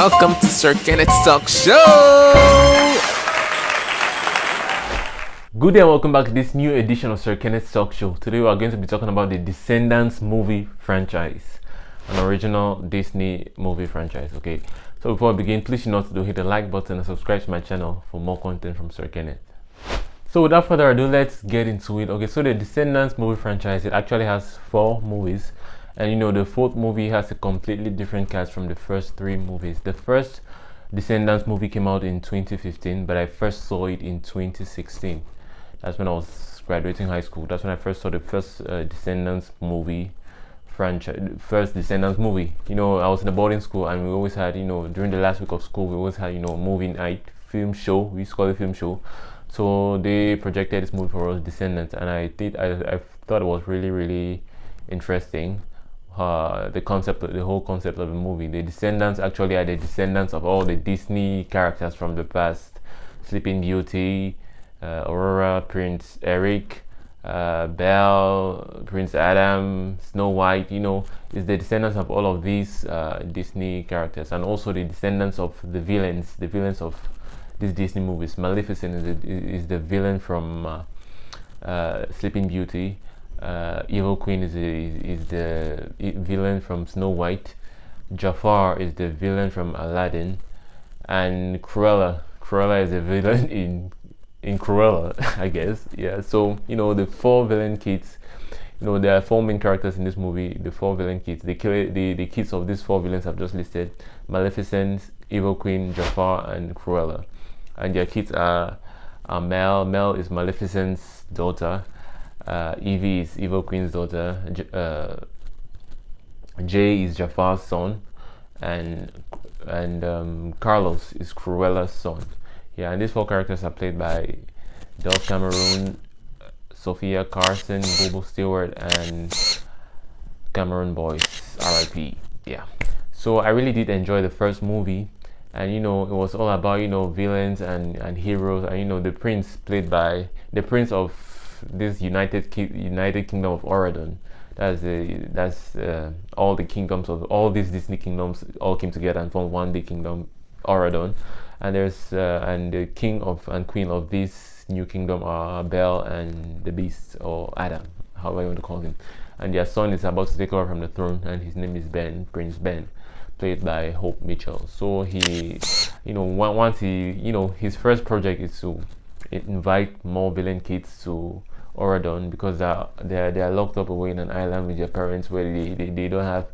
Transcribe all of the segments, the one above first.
welcome to Sir-Kenneth's Talk Show! Good day and welcome back to this new edition of Sir-Kenneth's Talk Show. Today we are going to be talking about the Descendants movie franchise, an original Disney movie franchise, okay? So before we begin, please note to hit the like button and subscribe to my channel for more content from Sir-Kenneth. So without further ado, let's get into it. Okay, so the Descendants movie franchise, it actually has 4 movies. And you know, the 4th movie has a completely different cast from the first 3 movies. The first Descendants movie came out in 2015, but I first saw it in 2016. That's when I was graduating high school. That's when I first saw the first Descendants movie franchise, first Descendants movie. You know, I was in a boarding school and we always had, you know, during the last week of school, we always had, you know, movie night, film show. We used to call it film show. So they projected this movie for us, Descendants, and I thought it was really interesting. The whole concept of the movie. The Descendants actually are the descendants of all the Disney characters from the past: Sleeping Beauty, Aurora, Prince Eric, Belle, Prince Adam, Snow White. You know, it's the descendants of all of these Disney characters, and also the descendants of the villains of these Disney movies. Maleficent is the villain from Sleeping Beauty. Evil Queen is the villain from Snow White. Jafar is the villain from Aladdin, and Cruella is the villain in Cruella, I guess. Yeah. So you know, the 4 villain kids. You know, there are 4 main characters in this movie. The 4 villain kids. The kids of these 4 villains I've just listed: Maleficent, Evil Queen, Jafar, and Cruella. And their kids are Mel. Mel is Maleficent's daughter. Evie is Evil Queen's daughter. Jay is Jafar's son, and Carlos is Cruella's son. Yeah, and these 4 characters are played by Del Cameron, Sophia Carson, Bobo Stewart, and Cameron Boyce, R.I.P. Yeah. So I really did enjoy the first movie, and you know, it was all about, you know, villains and heroes, and you know, the prince played by the prince of this United Kingdom of Oregon. That's all the kingdoms of all these Disney kingdoms all came together and formed one big kingdom, Oregon. And there's and the king of and queen of this new kingdom are Belle and the Beast, or Adam, however you want to call him. And their son is about to take over from the throne, and his name is Ben, Prince Ben, played by Hope Mitchell. So he, you know, once he, you know, his first project is to invite more villain kids to Oregon, because they are locked up away in an island with their parents, where they don't have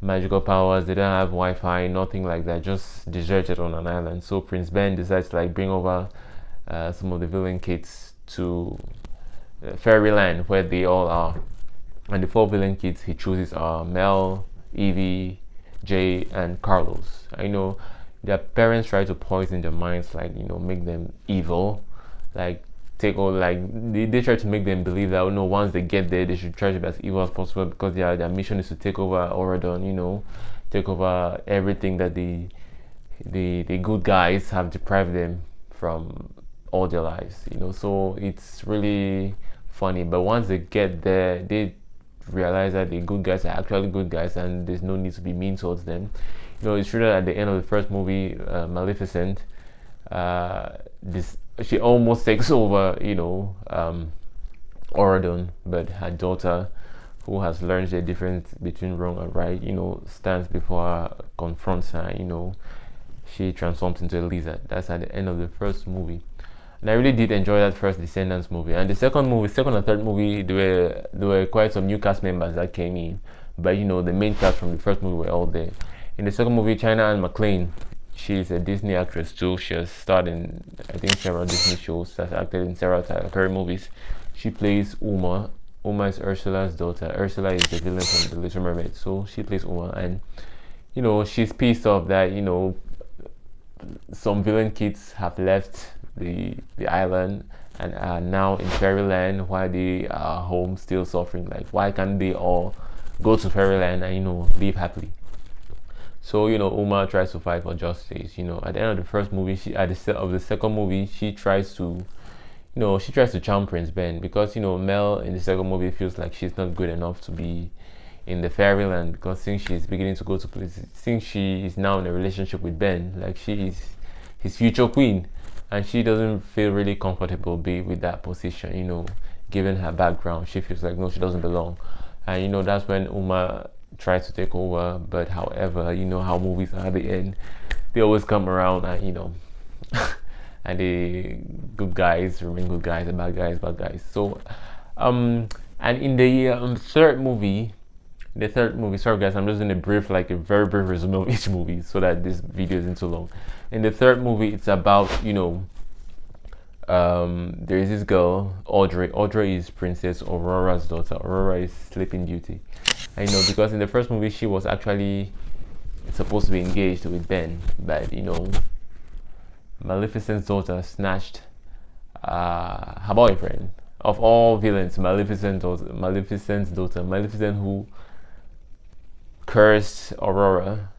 magical powers, they don't have Wi-Fi, nothing like that, just deserted on an island. So Prince Ben decides to like bring over some of the villain kids to Fairyland, where they all are. And the 4 villain kids he chooses are Mel, Evie, Jay, and Carlos. I know their parents try to poison their minds, like, you know, make them evil, like take all, like they try to make them believe that, you know, once they get there they should try to be as evil as possible, because their mission is to take over Oregon, you know, take over everything that the good guys have deprived them from all their lives, you know. So it's really funny, but once they get there, they realize that the good guys are actually good guys, and there's no need to be mean towards them. You know, it's true that at the end of the first movie, Maleficent, she almost takes over, you know, Oregon, but her daughter, who has learned the difference between wrong and right, you know, stands before her, confronts her, you know, she transforms into a lizard. That's at the end of the first movie. And I really did enjoy that first Descendants movie. And the second and third movie, there were quite some new cast members that came in, but you know, the main cast from the first movie were all there. In the second movie, China Anne McClain, she's a Disney actress too. She has starred in, I think, several Disney shows, has acted in several Tyler Perry movies. She plays Uma. Uma is Ursula's daughter. Ursula is the villain from The Little Mermaid, so she plays Uma. And you know, she's pissed off that, you know, some villain kids have left the island and are now in Fairyland, while they are home still suffering. Like, why can't they all go to Fairyland and, you know, live happily? So, you know, Uma tries to fight for justice. You know, at the end of the first movie, at the of the second movie, she tries to charm Prince Ben, because, you know, Mel in the second movie feels like she's not good enough to be in the fairyland, because since she's beginning to go to places, since she is now in a relationship with Ben, like she is his future queen, and she doesn't feel really comfortable be with that position, given her background. She feels like no, she doesn't belong. And that's when Uma tries to take over, but however, you know how movies are at the end, they always come around, and and the good guys remain good guys, the bad guys bad guys. So and in the third movie, sorry guys, I'm just going to like a very brief resume of each movie so that this video isn't too long. In the third movie, it's about there is this girl, Audrey. Audrey is Princess Aurora's daughter. Aurora is Sleeping Beauty. I know, because in the first movie she was actually supposed to be engaged with Ben, but Maleficent's daughter snatched her boyfriend. Of all villains, Maleficent's daughter, Maleficent, who cursed Aurora,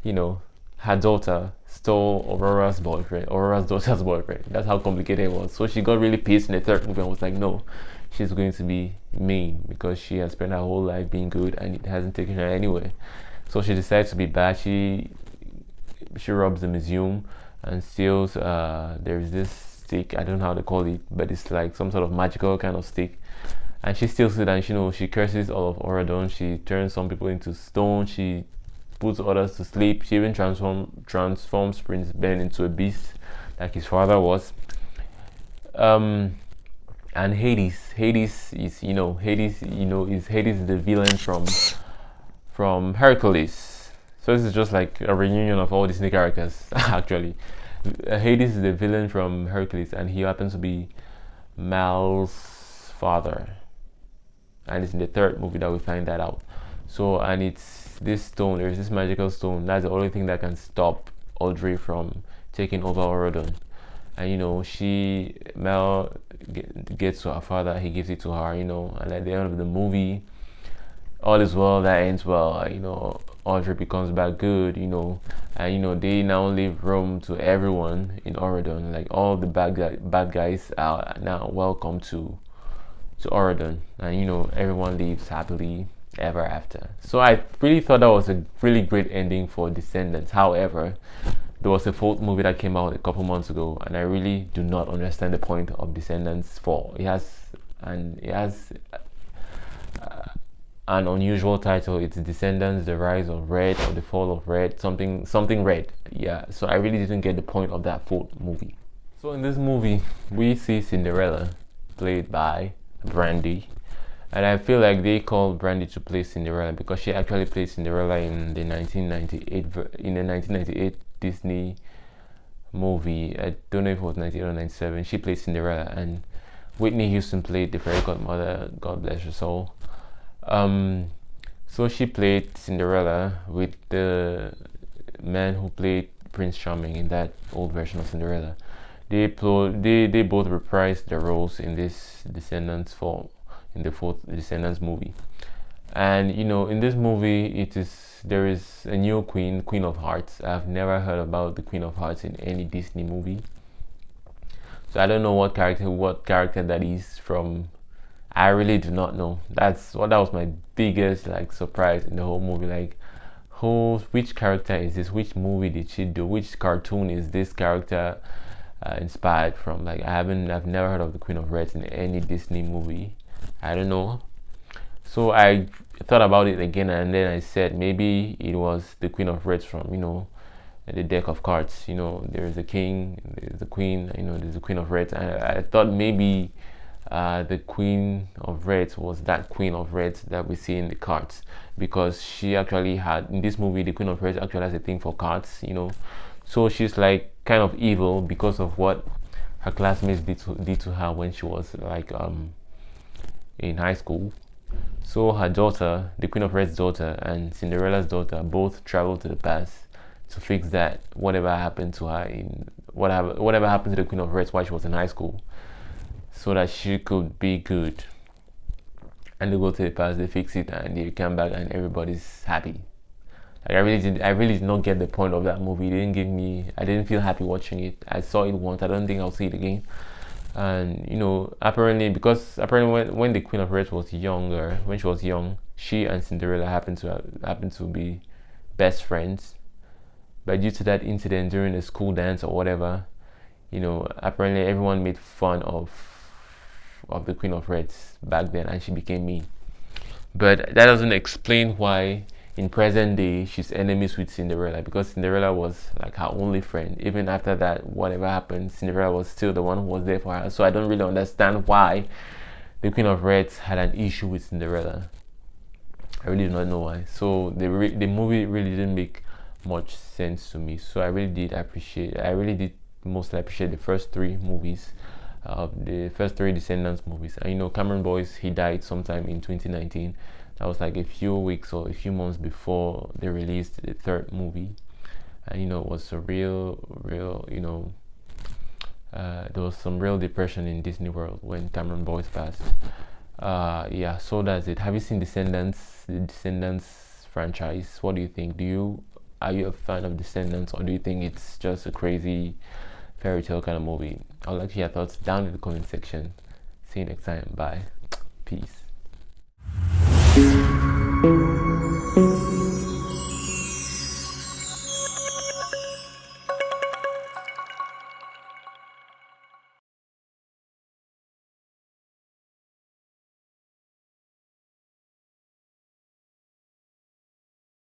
her daughter stole Aurora's daughter's boyfriend. That's how complicated it was. So she got really pissed in the third movie and was like, no, she's going to be mean because she has spent her whole life being good and it hasn't taken her anywhere. So she decides to be bad. She robs the museum and steals there's this stick, I don't know how to call it, but it's like some sort of magical kind of stick, and she steals it, and she curses all of Oradon. She turns some people into stone, she puts others to sleep, she even transforms Prince Ben into a beast like his father was. And Hades is the villain from Hercules. So this is just like a reunion of all Disney characters actually. Hades is the villain from Hercules, and he happens to be Mal's father, and it's in the third movie that we find that out. So, and it's this stone, there's this magical stone, that's the only thing that can stop Audrey from taking over Orodon. And Mal gets to her father, he gives it to her, and at the end of the movie, all is well that ends well. Audrey becomes back good, and they now leave room to everyone in Oregon. Like all the bad guys are now welcome to Oregon, and everyone lives happily ever after. So I really thought that was a really great ending for Descendants. However, there was a fourth movie that came out a couple months ago, and I really do not understand the point of Descendants 4. It has an unusual title. It's Descendants: The Rise of Red or the Fall of Red, something Red. Yeah, so I really didn't get the point of that fourth movie. So in this movie, we see Cinderella, played by Brandy, and I feel like they called Brandy to play Cinderella because she actually played Cinderella in the 1998 Disney movie. I don't know if it was 98 or 97. She played Cinderella, and Whitney Houston played the fairy godmother. God bless her soul. So she played Cinderella with the man who played Prince Charming in that old version of Cinderella. They both reprised their roles in this Descendants in the fourth Descendants movie. And in this movie, there is a new Queen of Hearts. I've never heard about the Queen of Hearts in any Disney movie, so I don't know what character that is from. I really do not know. That was my biggest surprise in the whole movie. Like, which character is this? Which movie did she do? Which cartoon is this character inspired from? Like, I've never heard of the Queen of Reds in any Disney movie. I don't know. So I thought about it again, and then I said maybe it was the Queen of Reds from the deck of cards. There's a king, there's a queen. There's a Queen of Reds. I thought maybe the Queen of Reds was that Queen of Reds that we see in the cards, because she actually had, in this movie, the Queen of Reds actually has a thing for cards. So she's like kind of evil because of what her classmates did to her when she was in high school. So her daughter, the Queen of Red's daughter, and Cinderella's daughter both traveled to the past to fix that whatever happened to her whatever happened to the Queen of Reds while she was in high school, so that she could be good. And they go to the past, they fix it, and they come back, and everybody's happy. Like, I really did not get the point of that movie. I didn't feel happy watching it. I saw it once. I don't think I'll see it again. And apparently, because apparently when the Queen of Hearts was younger, when she was young, she and Cinderella happened to be best friends. But due to that incident during the school dance or whatever, apparently everyone made fun of the Queen of Hearts back then, and she became mean. But that doesn't explain why in present day she's enemies with Cinderella, because Cinderella was like her only friend. Even after that, whatever happened, Cinderella was still the one who was there for her. So I don't really understand why the Queen of Hearts had an issue with Cinderella. I really do not know why. So the movie really didn't make much sense to me. So I really did mostly appreciate the first three movies, the first three Descendants movies. And Cameron Boyce, he died sometime in 2019. That was like a few weeks or a few months before they released the third movie. And it was a real there was some real depression in Disney World when Cameron Boyce passed. Yeah, so that's it. Have you seen the Descendants franchise? What do you think? Are you a fan of Descendants, or do you think it's just a crazy fairy tale kind of movie? I'd like to hear your thoughts down in the comment section. See you next time. Bye. Peace.